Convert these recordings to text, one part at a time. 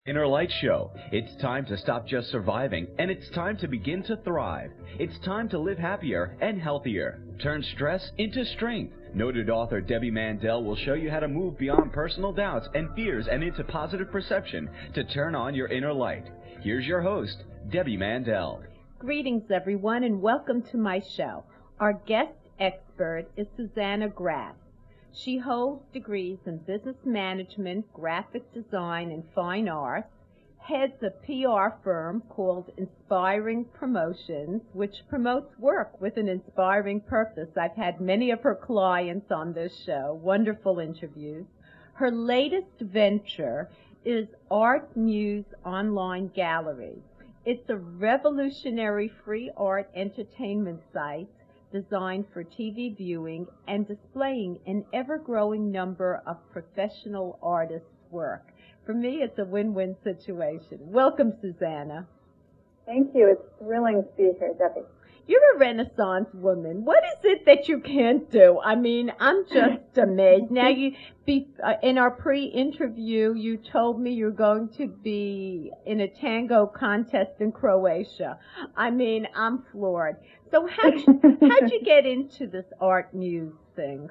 Inner Light Show. It's time to stop just surviving, and it's time to begin to thrive. It's time to live happier and healthier. Turn stress into strength. Noted author Debbie Mandel will show you how to move beyond personal doubts and fears and into positive perception to turn on your inner light. Here's your host, Debbie Mandel. Greetings, everyone, and welcome to my show. Our guest expert is Suzanna Gratz. She holds degrees in business management, graphic design, and fine arts, heads a PR firm called Inspiring Promotions, which promotes work with an inspiring purpose. I've had many of her clients on this show, wonderful interviews. Her latest venture is ArtMuse Online Gallery. It's a revolutionary free art entertainment site designed for TV viewing and displaying an ever-growing number of professional artists' work. For me, it's a win-win situation. Welcome, Suzanna. Thank you. It's thrilling to be here, Debbie. You're a Renaissance woman. What is it that you can't do? I mean, I'm just amazed. Now, in our pre-interview, you told me you're going to be in a tango contest in Croatia. I mean, I'm floored. So how'd you get into this ArtMuse thing?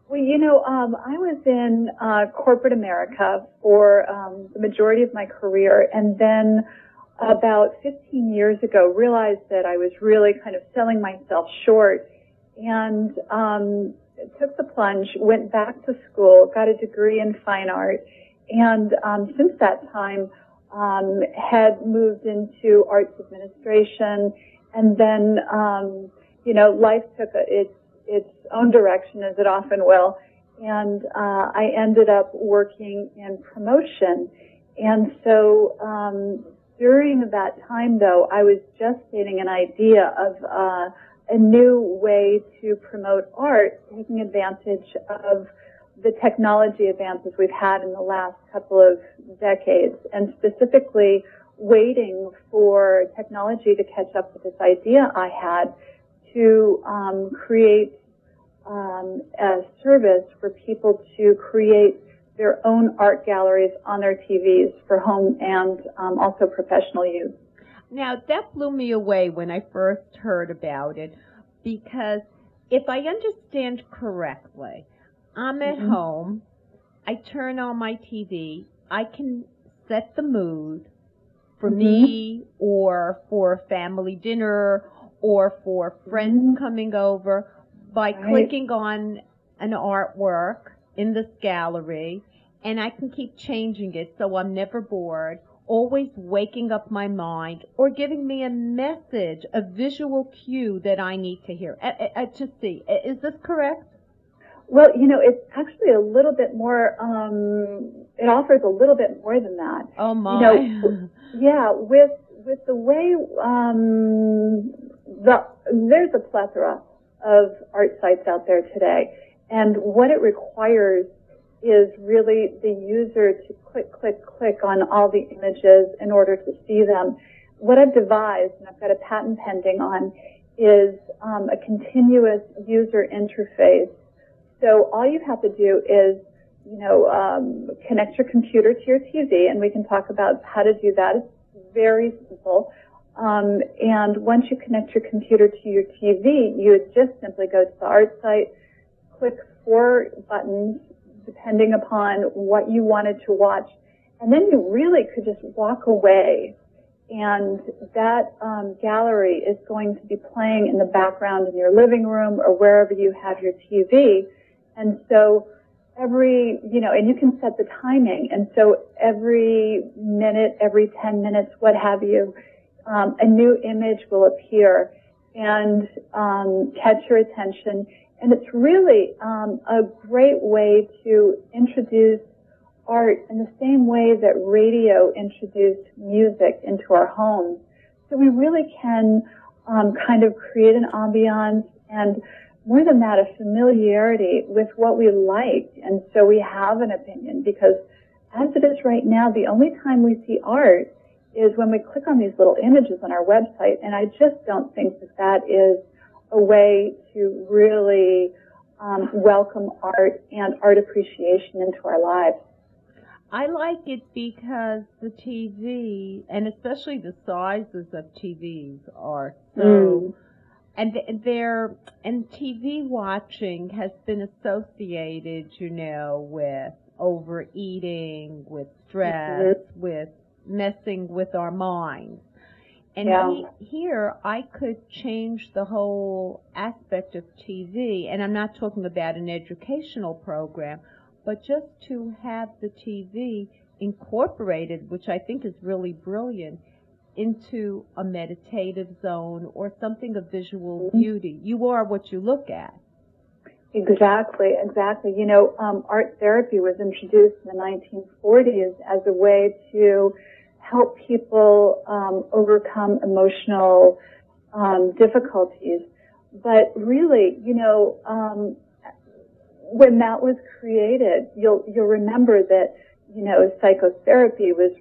Well, I was in corporate America for the majority of my career, and then about 15 years ago realized that I was really kind of selling myself short, and took the plunge, went back to school, got a degree in fine art, and since that time had moved into arts administration, and then life took its own direction, as it often will, and I ended up working in promotion. And so during that time, though, I was gestating an idea of a new way to promote art, taking advantage of the technology advances we've had in the last couple of decades, and specifically waiting for technology to catch up with this idea I had to create a service for people to create their own art galleries on their TVs for home and also professional use. Now, that blew me away when I first heard about it, because if I understand correctly, I'm at home, I turn on my TV, I can set the mood for me or for a family dinner or for friends coming over by clicking on an artwork in this gallery, and I can keep changing it so I'm never bored, always waking up my mind or giving me a message, a visual cue that I need to hear, to see. Is this correct? Well, it's actually a little bit more, it offers a little bit more than that. Oh, my. Yeah, with the way, there's a plethora of art sites out there today, and what it requires is really the user to click on all the images in order to see them. What I've devised, and I've got a patent pending on, is a continuous user interface. So all you have to do is, connect your computer to your TV, and we can talk about how to do that. It's very simple. And once you connect your computer to your TV, you would just simply go to the art site, click 4 buttons, depending upon what you wanted to watch, and then you really could just walk away, and that gallery is going to be playing in the background in your living room or wherever you have your TV. And so and you can set the timing, and so every minute, every 10 minutes, what have you, a new image will appear and catch your attention. And it's really a great way to introduce art in the same way that radio introduced music into our homes. So we really can kind of create an ambiance, and more than that, a familiarity with what we like. And so we have an opinion, because as it is right now, the only time we see art is when we click on these little images on our website, and I just don't think that is a way to really welcome art and art appreciation into our lives. I like it because the TV, and especially the sizes of TVs, are so, and TV watching has been associated, with overeating, with stress, with messing with our minds. And here I could change the whole aspect of TV, and I'm not talking about an educational program, but just to have the TV incorporated, which I think is really brilliant, into a meditative zone or something of visual beauty. You are what you look at. Exactly. Art therapy was introduced in the 1940s as a way to help people overcome emotional difficulties. But really, when that was created, you'll remember that, psychotherapy was,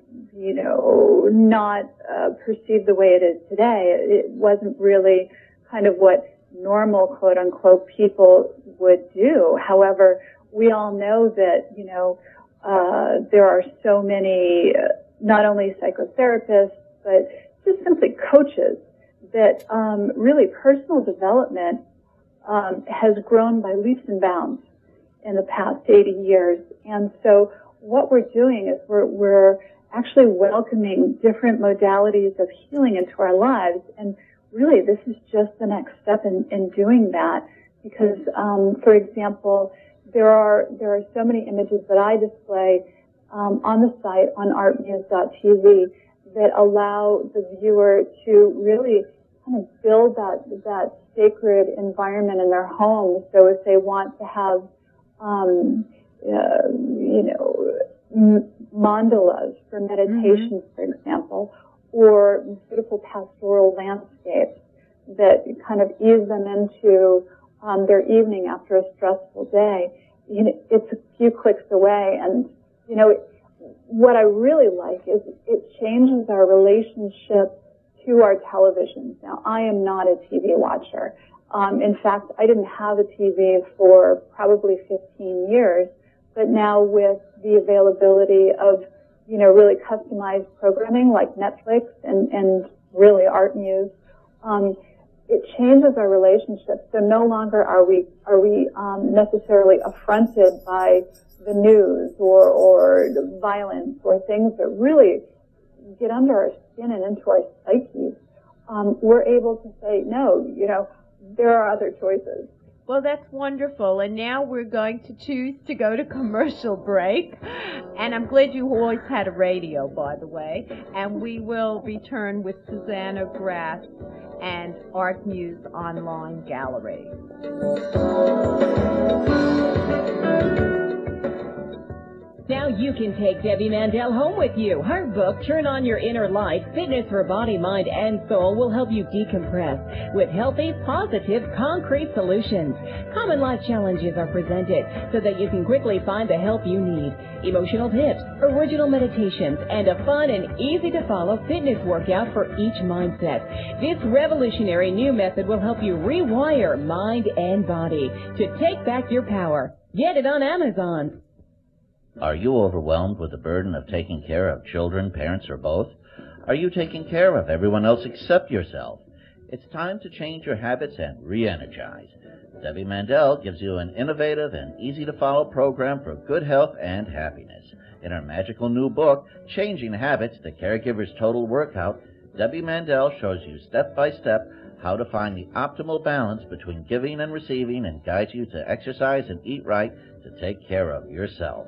not perceived the way it is today. It wasn't really kind of what normal, quote unquote, people would do. However, we all know that, there are so many, not only psychotherapists, but just simply coaches that really personal development has grown by leaps and bounds in the past 80 years. And so what we're doing is we're actually welcoming different modalities of healing into our lives. And really, this is just the next step in doing that. Because, for example, there are so many images that I display on the site on ArtMuse.tv that allow the viewer to really kind of build that sacred environment in their home. So if they want to have, mandalas for meditations, for example, or beautiful pastoral landscapes that kind of ease them into their evening after a stressful day, it's a few clicks away. And, what I really like is it changes our relationship to our televisions. Now, I am not a TV watcher. In fact, I didn't have a TV for probably 15 years, but now with the availability of, really customized programming like Netflix and really ArtMuse, it changes our relationship. So no longer are we necessarily affronted by the news or violence or things that really get under our skin and into our psyches. We're able to say, no, there are other choices. Well, that's wonderful. And now we're going to choose to go to commercial break. And I'm glad you always had a radio, by the way. And we will return with Suzanna Gratz and ArtMuse Online Gallery. Now you can take Debbie Mandel home with you. Her book, Turn On Your Inner Light, Fitness for Body, Mind, and Soul, will help you decompress with healthy, positive, concrete solutions. Common life challenges are presented so that you can quickly find the help you need. Emotional tips, original meditations, and a fun and easy-to-follow fitness workout for each mindset. This revolutionary new method will help you rewire mind and body to take back your power. Get it on Amazon. Are you overwhelmed with the burden of taking care of children, parents, or both? Are you taking care of everyone else except yourself? It's time to change your habits and re-energize. Debbie Mandel gives you an innovative and easy-to-follow program for good health and happiness. In her magical new book, Changing Habits, The Caregiver's Total Workout, Debbie Mandel shows you step-by-step how to find the optimal balance between giving and receiving and guides you to exercise and eat right to take care of yourself.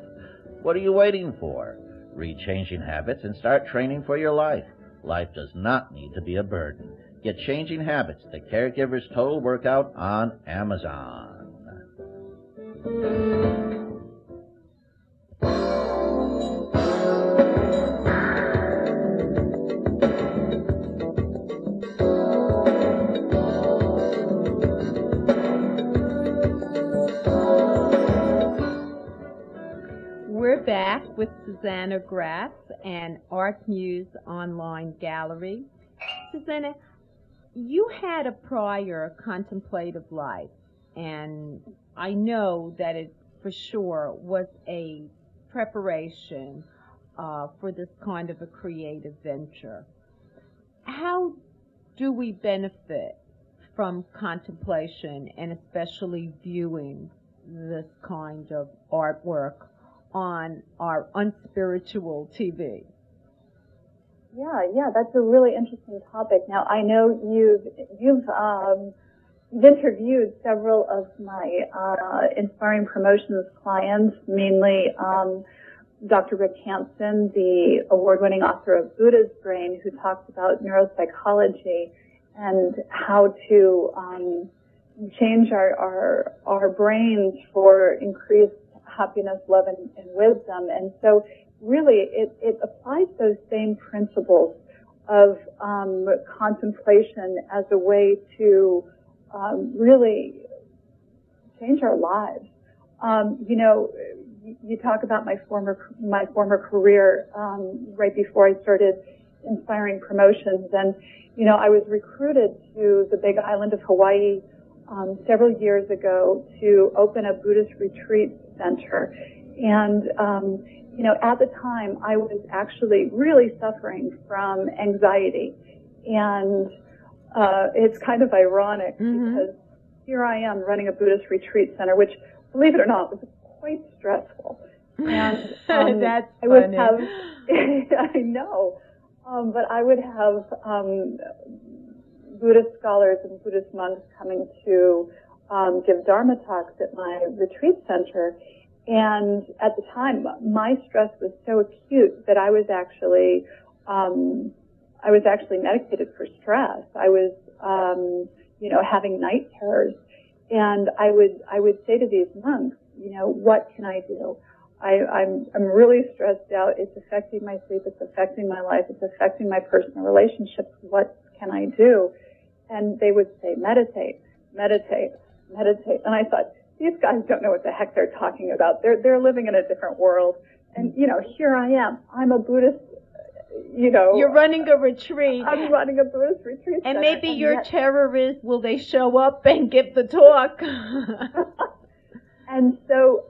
What are you waiting for? Read Changing Habits and start training for your life. Life does not need to be a burden. Get Changing Habits, The Caregiver's Total Workout on Amazon. We're back with Suzanna Gratz and ArtMuse Online Gallery. Suzanna, you had a prior contemplative life, and I know that it for sure was a preparation for this kind of a creative venture. How do we benefit from contemplation and especially viewing this kind of artwork on our unspiritual TV? Yeah, that's a really interesting topic. Now, I know you've interviewed several of my Inspiring Promotions clients, mainly Dr. Rick Hansen, the award-winning author of Buddha's Brain, who talks about neuropsychology and how to change our brains for increased happiness, love, and wisdom. And so really it applies those same principles of contemplation as a way to really change our lives. You talk about my former career right before I started Inspiring Promotions, and I was recruited to the big island of Hawaii several years ago to open a Buddhist retreat center. And at the time I was actually really suffering from anxiety, and it's kind of ironic because here I am running a Buddhist retreat center, which, believe it or not, was quite stressful. And that's I would funny. have, I know, but I would have Buddhist scholars and Buddhist monks coming to give Dharma talks at my retreat center. And at the time, my stress was so acute that I was actually medicated for stress. I was, having night terrors, and I would say to these monks, what can I do? I'm really stressed out. It's affecting my sleep. It's affecting my life. It's affecting my personal relationships. What can I do? And they would say, meditate, meditate, meditate. And I thought, these guys don't know what the heck they're talking about. They're living in a different world. And, here I am. I'm a Buddhist, You're running a retreat. I'm running a Buddhist retreat and center. maybe your terror is, will they show up and give the talk? And so,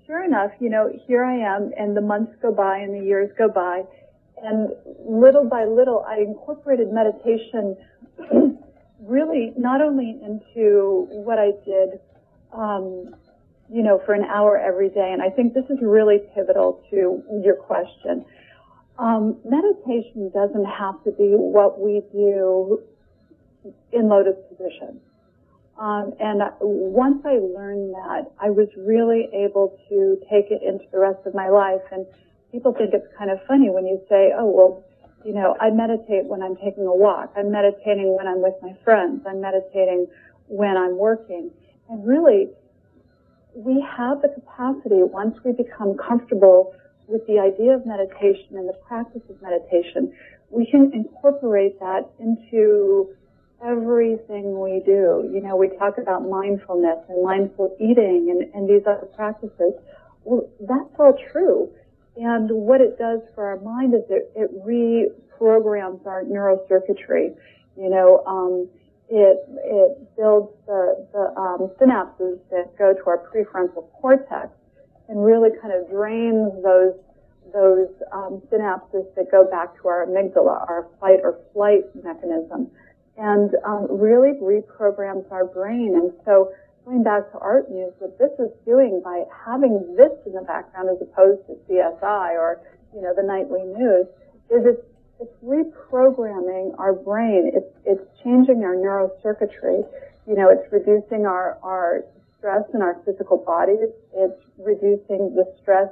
sure enough, here I am, and the months go by and the years go by, and little by little I incorporated meditation really not only into what I did, for an hour every day, and I think this is really pivotal to your question. Meditation doesn't have to be what we do in lotus position. And once I learned that, I was really able to take it into the rest of my life. And people think it's kind of funny when you say, oh, well, I meditate when I'm taking a walk. I'm meditating when I'm with my friends. I'm meditating when I'm working. And really, we have the capacity, once we become comfortable with the idea of meditation and the practice of meditation, we can incorporate that into everything we do. We talk about mindfulness and mindful eating and these other practices. Well, that's all true. And what it does for our mind is it reprograms our neurocircuitry. It builds the synapses that go to our prefrontal cortex and really kind of drains those synapses that go back to our amygdala, our fight or flight mechanism, and really reprograms our brain. And so going back to ArtMuse, what this is doing by having this in the background as opposed to CSI or, the nightly news, is it's reprogramming our brain. It's changing our neurocircuitry. It's reducing our stress in our physical bodies. It's reducing the stress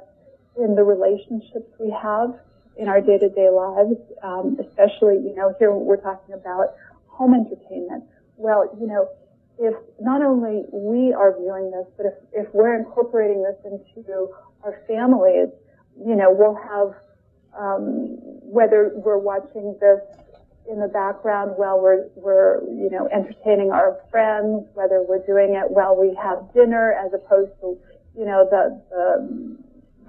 in the relationships we have in our day-to-day lives, especially, here we're talking about home entertainment. Well, if not only we are viewing this, but if we're incorporating this into our families, we'll have, whether we're watching this in the background while we're entertaining our friends, whether we're doing it while we have dinner as opposed to,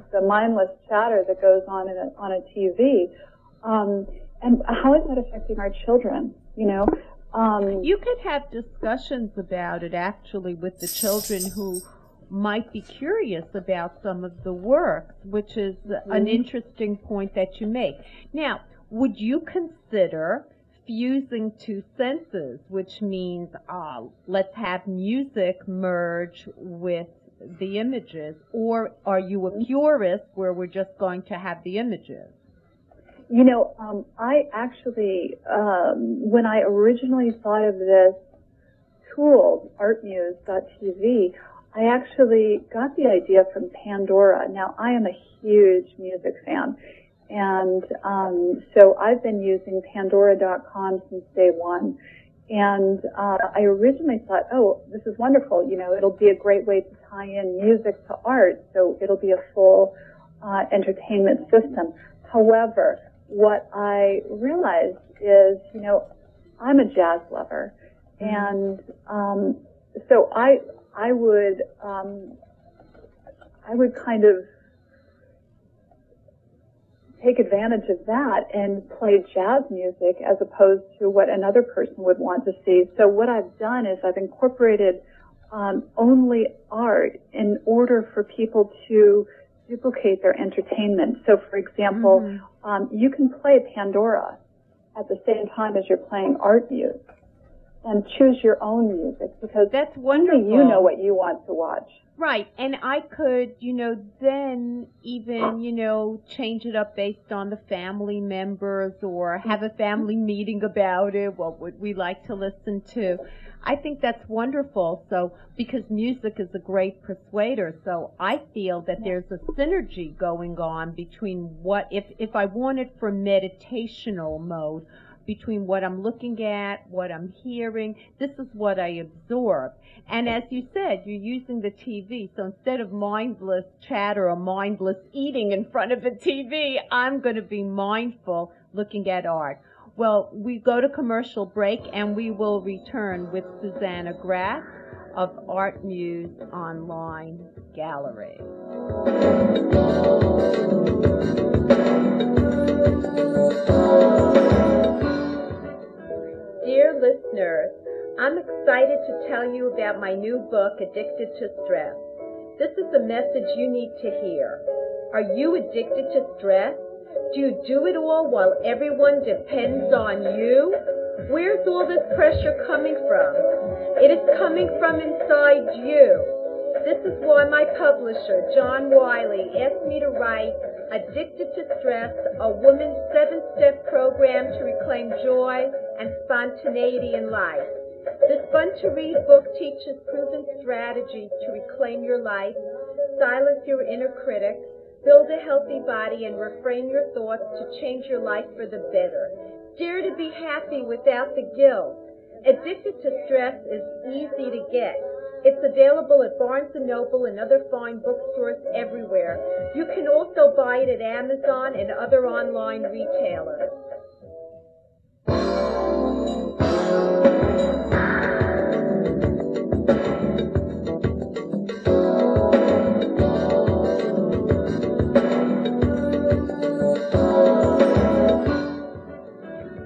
the mindless chatter that goes on a TV. And how is that affecting our children, You could have discussions about it, actually, with the children who might be curious about some of the works, which is an interesting point that you make. Now, would you consider fusing two senses, which means let's have music merge with the images, or are you a purist where we're just going to have the images? You know, I actually, when I originally thought of this tool, ArtMuse.tv, I actually got the idea from Pandora. Now, I am a huge music fan, and so I've been using Pandora.com since day one. And I originally thought, oh, this is wonderful. You know, it'll be a great way to tie in music to art, so it'll be a full entertainment system. However, what I realized is, you know, I'm a jazz lover, and so I would kind of take advantage of that and play jazz music as opposed to what another person would want to see. So what I've done is I've incorporated only art in order for people to duplicate their entertainment. So, for example, you can play Pandora at the same time as you're playing ArtMuse and choose your own music, because that's wonderful. Only you know what you want to watch. Right, and I could, you know, then even, you know, change it up based on the family members or have a family meeting about it. What would we like to listen to? I think that's wonderful. So, because music is a great persuader, so I feel that there's a synergy going on between what, if I want it for meditational mode, between what I'm looking at, what I'm hearing, this is what I absorb. And as you said, you're using the TV, so instead of mindless chatter or mindless eating in front of a TV, I'm going to be mindful looking at art. Well, we go to commercial break, and we will return with Suzanna Gratz of ArtMuse Online Gallery. Dear listeners, I'm excited to tell you about my new book, Addicted to Stress. This is a message you need to hear. Are you addicted to stress? Do you do it all while everyone depends on you? Where's all this pressure coming from? It is coming from inside you. This is why my publisher, John Wiley, asked me to write Addicted to Stress, a woman's 7-step program to reclaim joy and spontaneity in life. This fun-to-read book teaches proven strategies to reclaim your life, silence your inner critic, build a healthy body, and reframe your thoughts to change your life for the better. Dare to be happy without the guilt. Addicted to Stress is easy to get. It's available at Barnes & Noble and other fine bookstores everywhere. You can also buy it at Amazon and other online retailers.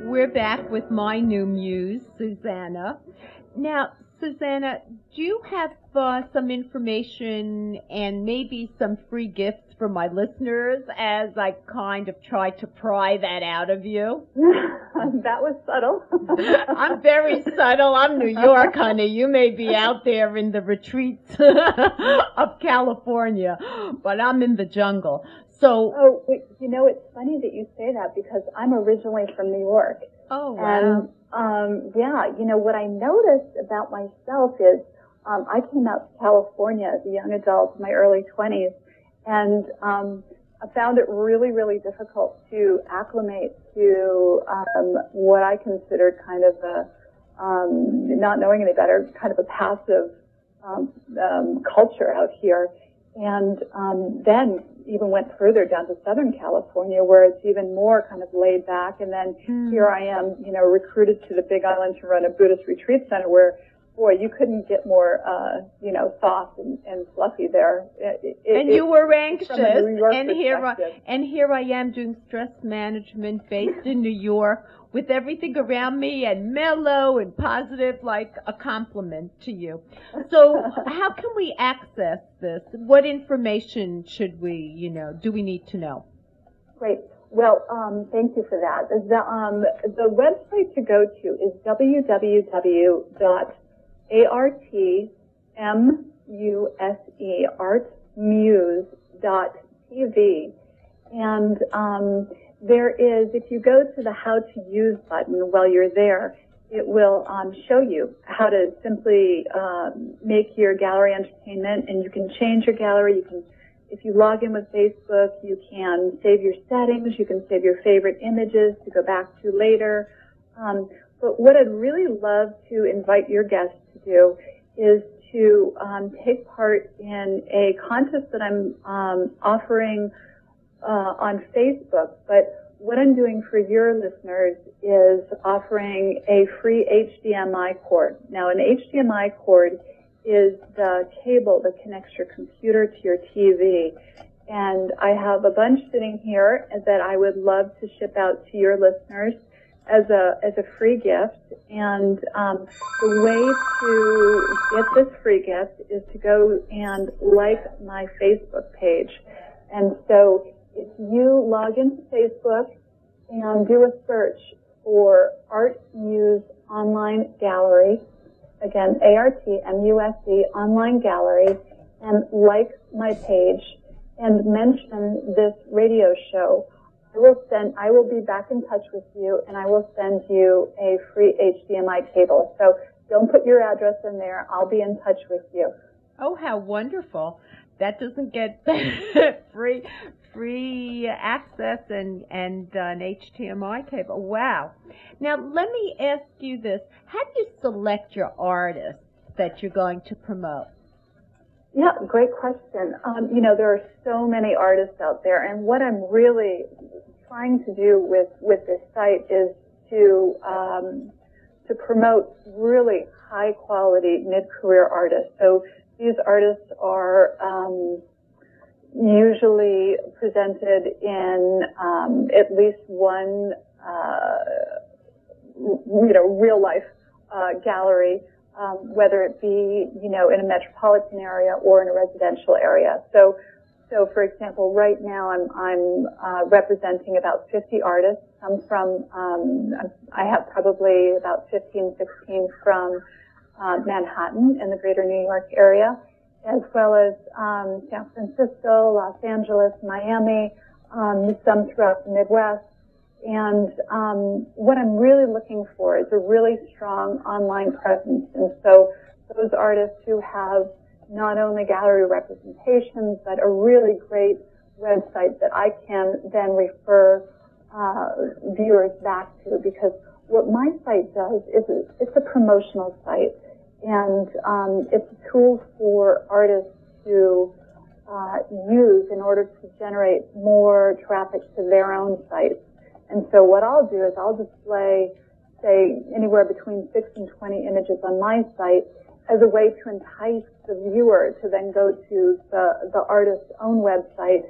We're back with my new muse, Suzanna. Now, Suzanna, do you have some information and maybe some free gifts for my listeners as I kind of try to pry that out of you? That was subtle. I'm very subtle. I'm New York, honey. You may be out there in the retreats of California, but I'm in the jungle. So, you know, it's funny that you say that because I'm originally from New York. Oh, wow. And, yeah, you know, what I noticed about myself is I came out to California as a young adult in my early 20s, and I found it really, really difficult to acclimate to what I considered kind of a, not knowing any better, kind of a passive culture out here. And then even went further down to Southern California, where it's even more kind of laid back. And then here I am, you know, recruited to the Big Island to run a Buddhist retreat center where boy, you couldn't get more, soft and fluffy there. You were anxious, from a New York and here I am doing stress management based in New York with everything around me and mellow and positive, like a compliment to you. So how can we access this? What information should we, do we need to know? Great. Well, thank you for that. The website to go to is artmuse.tv. And there is, if you go to the How to Use button while you're there, it will show you how to simply make your gallery entertainment, and you can change your gallery. You can, if you log in with Facebook, you can save your settings. You can save your favorite images to go back to later. But what I'd really love to invite your guests to do is to take part in a contest that I'm offering on Facebook. But what I'm doing for your listeners is offering a free HDMI cord. Now, an HDMI cord is the cable that connects your computer to your TV. And I have a bunch sitting here that I would love to ship out to your listeners as a free gift. And the way to get this free gift is to go and like my Facebook page. And so if you log into Facebook and do a search for ArtMuse Online Gallery, again, ArtMuse Online Gallery, and like my page and mention this radio show, I will be back in touch with you, and I will send you a free HDMI cable. So don't put your address in there. I'll be in touch with you. Oh, how wonderful. That doesn't get free access and an HDMI cable. There Now, let me ask you this. How do you select your artists that you're going to promote? Yeah, great question. There are so many artists out there, and what I'm really trying to do with this site is to promote really high-quality mid-career artists. So these artists are usually presented in at least one real-life gallery, whether it be, in a metropolitan area or in a residential area. So for example, right now I'm representing about 50 artists. Some from, I have probably about 15, 16 from Manhattan in the greater New York area, as well as San Francisco, Los Angeles, Miami, some throughout the Midwest. And what I'm really looking for is a really strong online presence. And so those artists who have not only gallery representations, but a really great website that I can then refer viewers back to, because what my site does is it's a promotional site, and it's a tool for artists to use in order to generate more traffic to their own sites. And so what I'll do is I'll display, say, anywhere between 6 and 20 images on my site as a way to entice the viewer to then go to the artist's own website,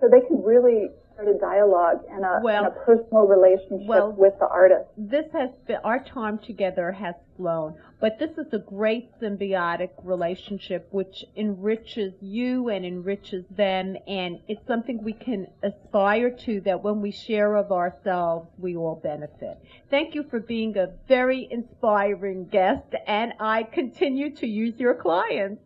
so they can really start a dialogue and a personal relationship with the artist. This has been, our time together has flown, but this is a great symbiotic relationship which enriches you and enriches them, and it's something we can aspire to, that when we share of ourselves, we all benefit. Thank you for being a very inspiring guest, and I continue to use your clients.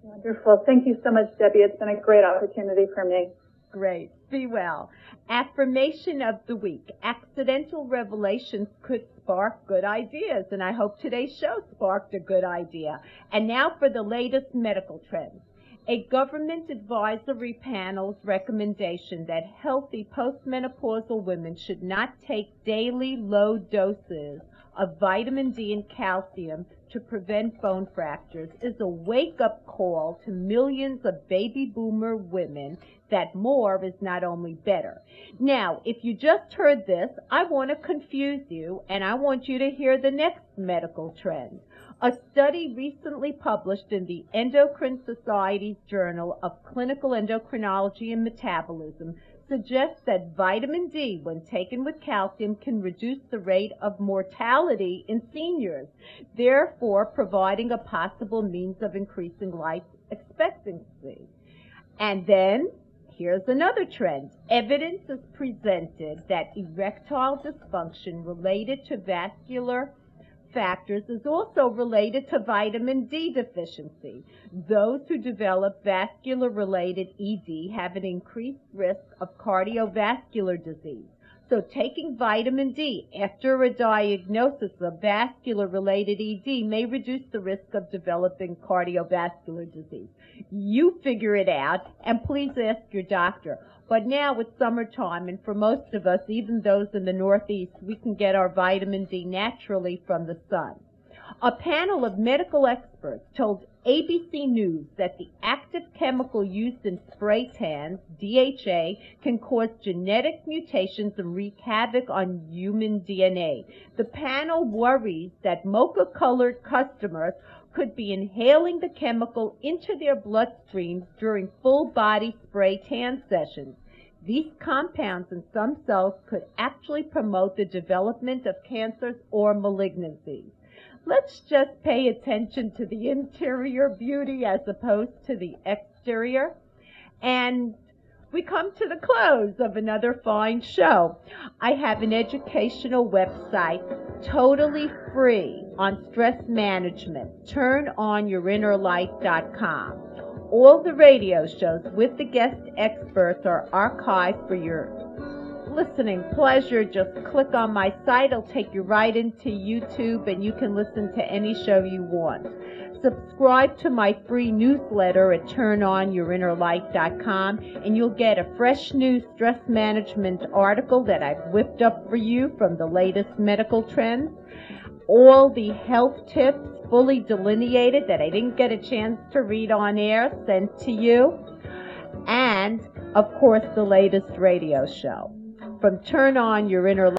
Wonderful. Thank you so much, Debbie. It's been a great opportunity for me. Great. Be well. Affirmation of the week. Accidental revelations could spark good ideas, and I hope today's show sparked a good idea. And now for the latest medical trends. A government advisory panel's recommendation that healthy postmenopausal women should not take daily low doses of vitamin D and calcium to prevent bone fractures is a wake-up call to millions of baby boomer women that more is not only better. Now, if you just heard this, I want to confuse you, and I want you to hear the next medical trend. A study recently published in the Endocrine Society's Journal of Clinical Endocrinology and Metabolism suggests that vitamin D, when taken with calcium, can reduce the rate of mortality in seniors, therefore providing a possible means of increasing life expectancy. And then, here's another trend. Evidence is presented that erectile dysfunction related to vascular factors is also related to vitamin D deficiency. Those who develop vascular-related ED have an increased risk of cardiovascular disease. So taking vitamin D after a diagnosis of vascular-related ED may reduce the risk of developing cardiovascular disease. You figure it out, and please ask your doctor. But now it's summertime, and for most of us, even those in the Northeast, we can get our vitamin D naturally from the sun. A panel of medical experts told ABC News that the active chemical used in spray tans, DHA, can cause genetic mutations and wreak havoc on human DNA. The panel worries that mocha-colored customers could be inhaling the chemical into their bloodstreams during full-body spray tan sessions. These compounds in some cells could actually promote the development of cancers or malignancies. Let's just pay attention to the interior beauty as opposed to the exterior. And we come to the close of another fine show. I have an educational website totally free on stress management, turnonyourinnerlight.com. All the radio shows with the guest experts are archived for your listening pleasure. Just click on my site. It'll take you right into YouTube, and you can listen to any show you want. Subscribe to my free newsletter at turnonyourinnerlight.com, and you'll get a fresh new stress management article that I've whipped up for you from the latest medical trends. All the health tips fully delineated that I didn't get a chance to read on air sent to you. And, of course, the latest radio show. From Turn On Your Inner